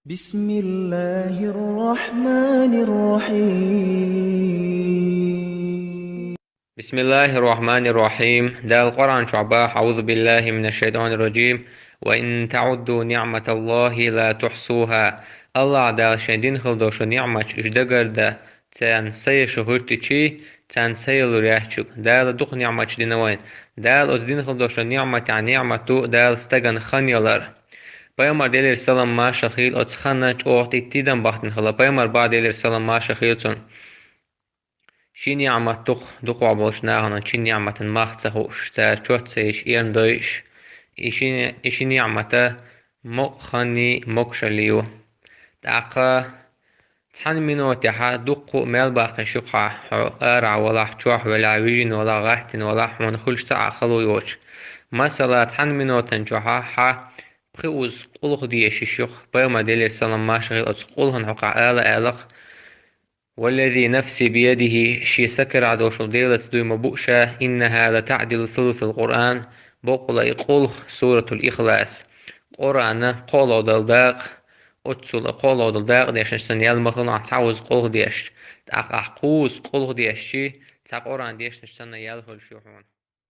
بسم الله الرحمن الرحيم. بسم الله الرحمن الرحيم. ده القرآن شعباه. أعوذ بالله من الشيطان الرجيم. وإن تعدوا نعمة الله لا تحصوها. الله دال شدين خلدوش نعمة إجدقر ده تان سي شهرتي تان سي لريحشك دال دوخ نعمة دينوين دال أزدين خلدوش نعمة عن نعمة دال استغن خنيلر. Paimar delir salam ma shachil otskhana chohti tidan bahtin khala paimar ba delir salam ma shachilson شي نعمة دق عبوش ناهنا شي نعمة مختصهوش تا شوتسيش إيرن دويش إشي نعمة مقخني مقشليو تاقا تحن منو تحا دقو ميل باقي شقع قارع ولا حجوح ولا ويجن ولا غاحتن ولا حمون خلش تاع خلو يوش مثلا تحن منو تنجوحا حا بخيوز قلق ديش الشيخ بيوم ديلي السلام ما شغل أتقولهن حقا آلق والذي نفسي بيده شي سكر عدو شلديلة دوي مبؤشة إنها لتعدل ثلث القرآن بقول يقول سورة الإخلاص قرآن قولو دلداق أتسل قولو دلداق ديش نشتن يالمخلنا عتعوز قوله ديش تاق أحقوز قوله ديش شي تاق قرآن ديش نشتن يالهل شوحون